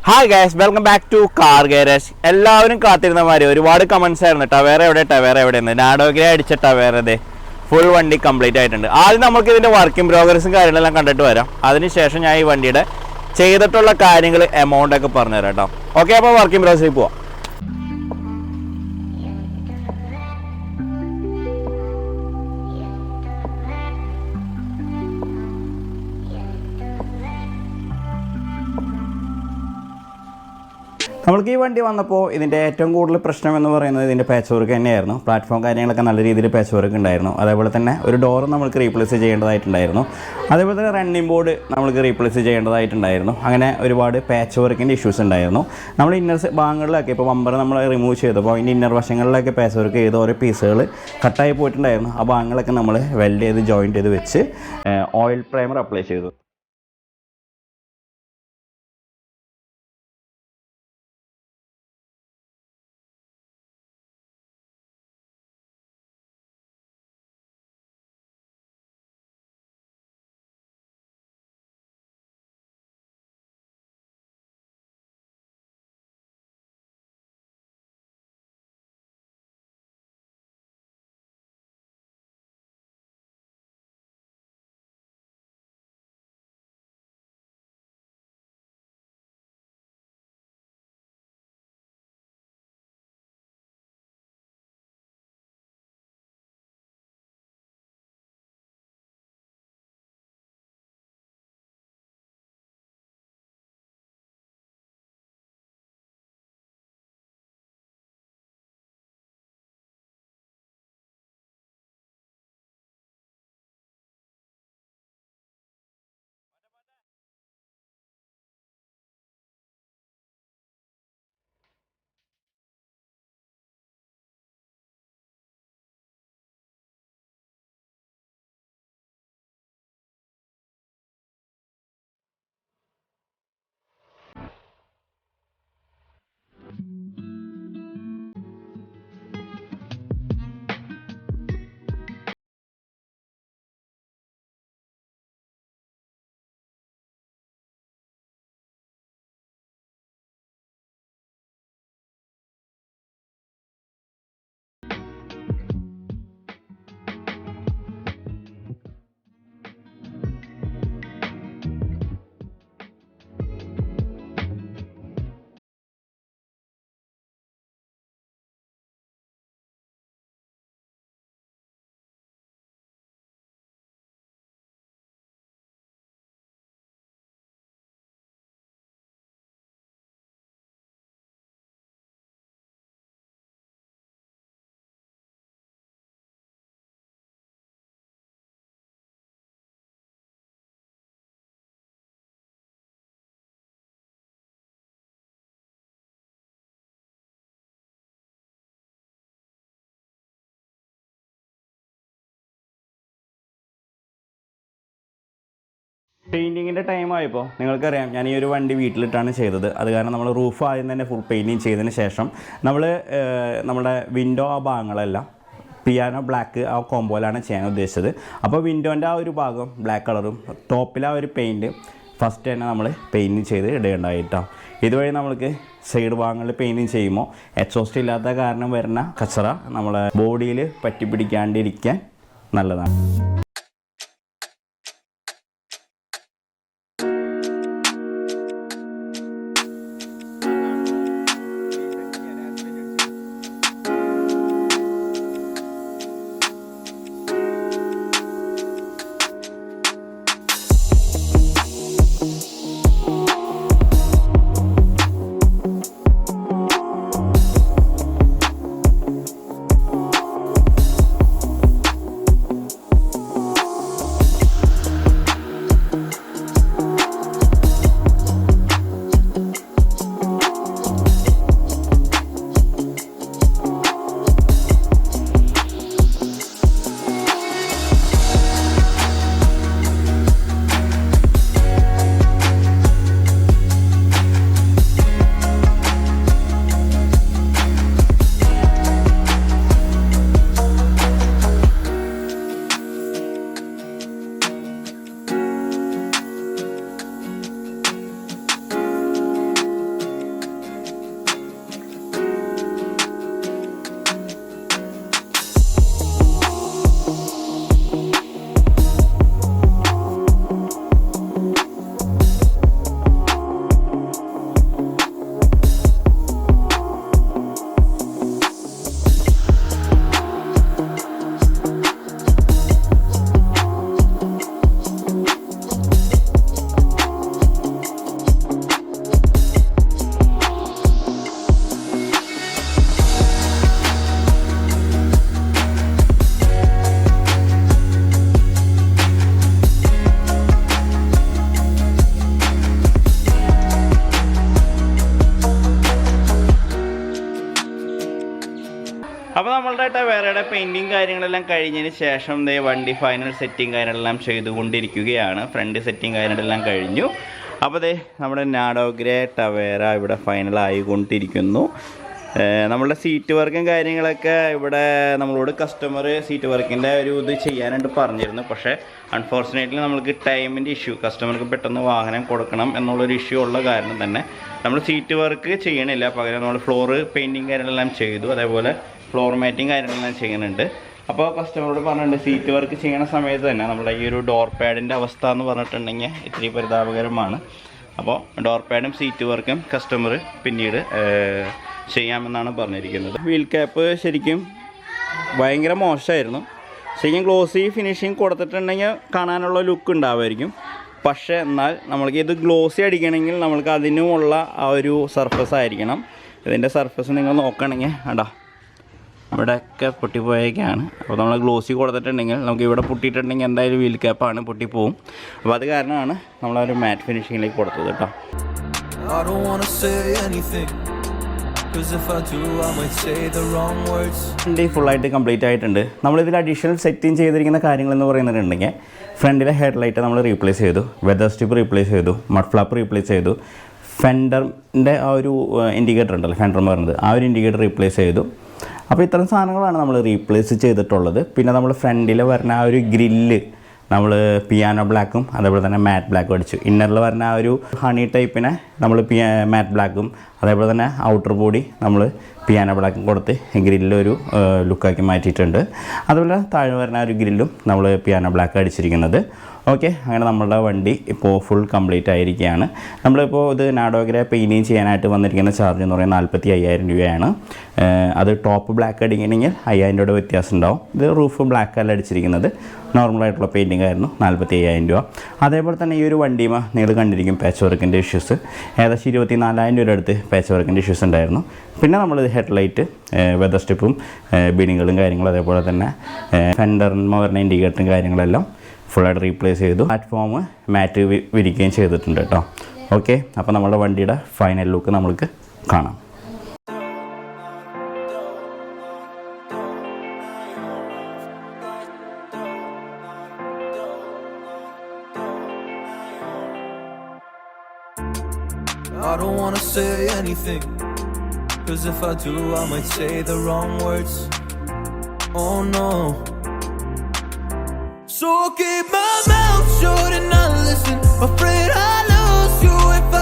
Hi guys, welcome back to Car Garage. എല്ലാവരും കാത്തിരുന്ന മാതിരി ഒരുപാട് കമന്റ്സ് ആയിരുന്നു. ടവേര എവിടെ Nardo അടിച്ച ടവേര ഫുൾ വണ്ടി കംപ്ലീറ്റ് ആയിട്ടുണ്ട്. ആദ്യം നമുക്ക് ഇതിന്റെ വർക്കിംഗ് പ്രോഗ്രസും കാര്യങ്ങളെല്ലാം കണ്ടിട്ട് വരാം. അതിനുശേഷം ഞാൻ ഈ വണ്ടിയുടെ ചെയ്തിട്ടുള്ള കാര്യങ്ങൾ എമൗണ്ട് ഒക്കെ പറഞ്ഞു തരാം കേട്ടോ. ഓക്കെ, അപ്പോൾ വർക്കിംഗ് പ്രോഗ്രസിൽ പോവാം. നമ്മൾക്ക് ഈ വണ്ടി വന്നപ്പോൾ ഇതിൻ്റെ ഏറ്റവും കൂടുതൽ പ്രശ്നം എന്ന് പറയുന്നത് ഇതിൻ്റെ പാച്ച് വർക്ക് തന്നെയായിരുന്നു. പ്ലാറ്റ്ഫോം കാര്യങ്ങളൊക്കെ നല്ല രീതിയിൽ പാച്ച് വർക്ക് ഉണ്ടായിരുന്നു. അതേപോലെ തന്നെ ഒരു ഡോറ് നമ്മൾക്ക് റീപ്ലേസ് ചെയ്യേണ്ടതായിട്ടുണ്ടായിരുന്നു. അതേപോലെ തന്നെ റണ്ണിംഗ് ബോർഡ് നമ്മൾക്ക് റീപ്ലേസ് ചെയ്യേണ്ടതായിട്ടുണ്ടായിരുന്നു. അങ്ങനെ ഒരുപാട് പാച്ച് വർക്കിൻ്റെ ഇഷ്യൂസ് ഉണ്ടായിരുന്നു. നമ്മൾ ഇന്നർ ഭാഗങ്ങളിലൊക്കെ ഇപ്പോൾ ബമ്പർ നമ്മൾ റിമൂവ് ചെയ്തപ്പോൾ അതിൻ്റെ ഇന്നർ വശങ്ങളിലൊക്കെ പാച്ച് വർക്ക് ചെയ്ത് ഓരോ പീസുകൾ കട്ടായി പോയിട്ടുണ്ടായിരുന്നു. ആ ഭാഗങ്ങളൊക്കെ നമ്മൾ വെൽഡ് ചെയ്ത് ജോയിൻറ്റ് ചെയ്ത് വെച്ച് ഓയിൽ പ്രൈമർ അപ്ലൈ ചെയ്തു. പെയിൻറ്റിങ്ങിൻ്റെ ടൈം ആയപ്പോൾ നിങ്ങൾക്കറിയാം ഞാൻ ഈ ഒരു വണ്ടി വീട്ടിലിട്ടാണ് ചെയ്തത്. അത് കാരണം നമ്മൾ റൂഫ് ആദ്യം തന്നെ ഫുൾ പെയിൻറ്റിങ് ചെയ്തതിന് ശേഷം നമ്മുടെ വിൻഡോ ആ ഭാഗങ്ങളെല്ലാം പിയാനോ ബ്ലാക്ക് ആ കോമ്പോയിലാണ് ചെയ്യാൻ ഉദ്ദേശിച്ചത്. അപ്പോൾ വിൻഡോൻ്റെ ആ ഒരു ഭാഗം ബ്ലാക്ക് കളറും ടോപ്പിൽ ആ ഒരു പെയിൻറ്റ് ഫസ്റ്റ് തന്നെ നമ്മൾ പെയിൻറ്റിങ് ചെയ്ത് ഇടേണ്ടതായിട്ടാണ്. ഇതുവഴി നമ്മൾക്ക് സൈഡ് ഭാഗങ്ങളിൽ പെയിൻറ്റിങ് ചെയ്യുമ്പോൾ എക്സോസ്റ്റ് ഇല്ലാത്ത കാരണം വരുന്ന കച്ചറ നമ്മളെ ബോഡിയിൽ പറ്റിപ്പിടിക്കാണ്ടിരിക്കാൻ നല്ലതാണ്. പെയിൻറ്റിങ് കാര്യങ്ങളെല്ലാം കഴിഞ്ഞതിന് ശേഷം ദേ വണ്ടി ഫൈനൽ സെറ്റിങ് കാര്യങ്ങളെല്ലാം ചെയ്തുകൊണ്ടിരിക്കുകയാണ്. ഫ്രണ്ട് സെറ്റിങ് കാര്യങ്ങളെല്ലാം കഴിഞ്ഞു. അപ്പോൾ ദേ നമ്മുടെ നാഡോ ഗ്രേ ടവേര ഇവിടെ ഫൈനലായിക്കൊണ്ടിരിക്കുന്നു. നമ്മളുടെ സീറ്റ് വർക്കും കാര്യങ്ങളൊക്കെ ഇവിടെ നമ്മളോട് കസ്റ്റമർ സീറ്റ് വർക്കിൻ്റെ ഒരു ഇത് ചെയ്യാനായിട്ട് പറഞ്ഞിരുന്നു. പക്ഷേ അൺഫോർച്ചുനേറ്റ്ലി നമ്മൾക്ക് ടൈമിൻ്റെ ഇഷ്യൂ, കസ്റ്റമർക്ക് പെട്ടെന്ന് വാഹനം കൊടുക്കണം എന്നുള്ളൊരു ഇഷ്യൂ ഉള്ള കാരണം തന്നെ നമ്മൾ സീറ്റ് വർക്ക് ചെയ്യണില്ല. പകരം നമ്മൾ ഫ്ലോറ് പെയിൻറ്റിങ് കാര്യങ്ങളെല്ലാം ചെയ്തു. അതേപോലെ ഫ്ലോർ മാറ്റിങ് കാര്യങ്ങളെല്ലാം ചെയ്യുന്നുണ്ട്. അപ്പോൾ കസ്റ്റമറോട് പറഞ്ഞിട്ടുണ്ട് സീറ്റ് വർക്ക് ചെയ്യുന്ന സമയത്ത് തന്നെ നമ്മുടെ ഈ ഒരു ഡോർ പാഡിൻ്റെ അവസ്ഥ എന്ന് പറഞ്ഞിട്ടുണ്ടെങ്കിൽ ഇത്തിരി പരിതാപകരമാണ്. അപ്പോൾ ഡോർ പാഡും സീറ്റ് വർക്കും കസ്റ്റമർ പിന്നീട് ചെയ്യാമെന്നാണ് പറഞ്ഞിരിക്കുന്നത്. വീൽ ക്യാപ്പ് ശരിക്കും ഭയങ്കര മോശമായിരുന്നു. ശരിക്കും ഗ്ലോസി ഫിനിഷിങ് കൊടുത്തിട്ടുണ്ടെങ്കിൽ കാണാനുള്ള ലുക്ക് ഉണ്ടാവുമായിരിക്കും. പക്ഷേ എന്നാൽ നമ്മൾക്ക് ഇത് ഗ്ലോസി അടിക്കണമെങ്കിൽ നമ്മൾക്ക് അതിനുമുള്ള ആ ഒരു സർഫസ് ആയിരിക്കണം. ഇതിൻ്റെ സർഫസ് നിങ്ങൾ നോക്കുകയാണെങ്കിൽ അടാ ഇവിടെയൊക്കെ പൊട്ടിപ്പോയൊക്കെയാണ്. അപ്പോൾ നമ്മൾ ഗ്ലോസി കൊടുത്തിട്ടുണ്ടെങ്കിൽ നമുക്ക് ഇവിടെ പൊട്ടിയിട്ടുണ്ടെങ്കിൽ എന്തായാലും വീൽ ക്യാപ്പാണ് പൊട്ടിപ്പോവും. അപ്പോൾ അത് കാരണമാണ് നമ്മളൊരു മാറ്റ് ഫിനിഷിങ്ങിലേക്ക് കൊടുത്തത് കേട്ടോ. വണ്ടി ഫുള്ളായിട്ട് കംപ്ലീറ്റ് ആയിട്ടുണ്ട്. നമ്മളിതിൽ അഡീഷണൽ സെറ്റിങ് ചെയ്തിരിക്കുന്ന കാര്യങ്ങളെന്ന് പറയുന്നുണ്ടെങ്കിൽ ഫ്രണ്ടിലെ ഹെഡ് ലൈറ്റ് നമ്മൾ റീപ്ലേസ് ചെയ്തു, വെതർ സ്ട്രിപ്പ് റീപ്ലേസ് ചെയ്തു, മഡ് ഫ്ലാപ്പ് റീപ്ലേസ് ചെയ്തു, ഫെൻഡറിൻ്റെ ആ ഒരു ഇൻഡിക്കേറ്റർ ഉണ്ടല്ലോ, ഫെൻഡർ എന്ന് പറയുന്നത്, ആ ഒരു ഇൻഡിക്കേറ്റർ റീപ്ലേസ് ചെയ്തു. അപ്പോൾ ഇത്തരം സാധനങ്ങളാണ് നമ്മൾ റീപ്ലേസ് ചെയ്തിട്ടുള്ളത്. പിന്നെ നമ്മൾ ഫ്രണ്ടിൽ വരുന്ന ആ ഒരു ഗ്രില്ല് നമ്മൾ പിയാനോ ബ്ലാക്കും അതേപോലെ തന്നെ മാറ്റ് ബ്ലാക്കും അടിച്ചു. ഇന്നറിൽ വരുന്ന ആ ഒരു ഹണി ടൈപ്പിനെ നമ്മൾ മാറ്റ് ബ്ലാക്കും അതേപോലെ തന്നെ ഔട്ടർ ബോഡി നമ്മൾ പിയാനോ ബ്ലാക്കും കൊടുത്ത് ഗ്രില്ലൊരു ലുക്കാക്കി മാറ്റിയിട്ടുണ്ട്. അതുപോലെ താഴെ വരുന്ന ആ ഒരു ഗ്രില്ലും നമ്മൾ പിയാനോ ബ്ലാക്ക് അടിച്ചിരിക്കുന്നത്. ഓക്കെ, അങ്ങനെ നമ്മളുടെ വണ്ടി ഇപ്പോൾ ഫുൾ കംപ്ലീറ്റ് ആയിരിക്കുകയാണ്. നമ്മളിപ്പോൾ ഇത് നാഡോ ഗ്രേ പെയിൻറ്റിങ് ചെയ്യാനായിട്ട് വന്നിരിക്കുന്ന ചാർജ് എന്ന് പറയുന്നത് 45,000 രൂപയാണ്. അത് ടോപ്പ് ബ്ലാക്ക് അടിക്കണമെങ്കിൽ 5,000 രൂപയുടെ വ്യത്യാസം ഉണ്ടാവും. ഇത് റൂഫ് ബ്ലാക്ക് അല്ല അടിച്ചിരിക്കുന്നത്, നോർമലായിട്ടുള്ള പെയിൻറ്റിംഗ് ആയിരുന്നു, 45,000 രൂപ. അതേപോലെ തന്നെ ഈ ഒരു വണ്ടിയുമ നിങ്ങൾ കണ്ടിരിക്കും പാച്ച് വർക്കിൻ്റെ ഇഷ്യൂസ്, ഏകദേശം 24,000 രൂപയുടെ അടുത്ത് പാച്ച് വർക്കിൻ്റെ ഇഷ്യൂസ് ഉണ്ടായിരുന്നു. പിന്നെ നമ്മൾ ഹെഡ് ലൈറ്റ്, വെതർ സ്ട്രിപ്പും ബീഡിങ്ങുകളും കാര്യങ്ങളും അതേപോലെ തന്നെ ഫെൻഡറിന് വരുന്ന ഇൻഡിക്കേറ്ററും കാര്യങ്ങളെല്ലാം ഫുള്ളായിട്ട് റീപ്ലേസ് ചെയ്തു. പ്ലാറ്റ്ഫോം മാറ്റ് വിരിക്കുകയും ചെയ്തിട്ടുണ്ട് കേട്ടോ. ഓക്കെ, അപ്പോൾ നമ്മുടെ വണ്ടിയുടെ ഫൈനൽ ലുക്ക് നമുക്ക് കാണാം. I don't wanna say anything, 'cause if I do I might say the wrong words. Oh no. So keep my mouth shut and not listen. Afraid I'll lose you if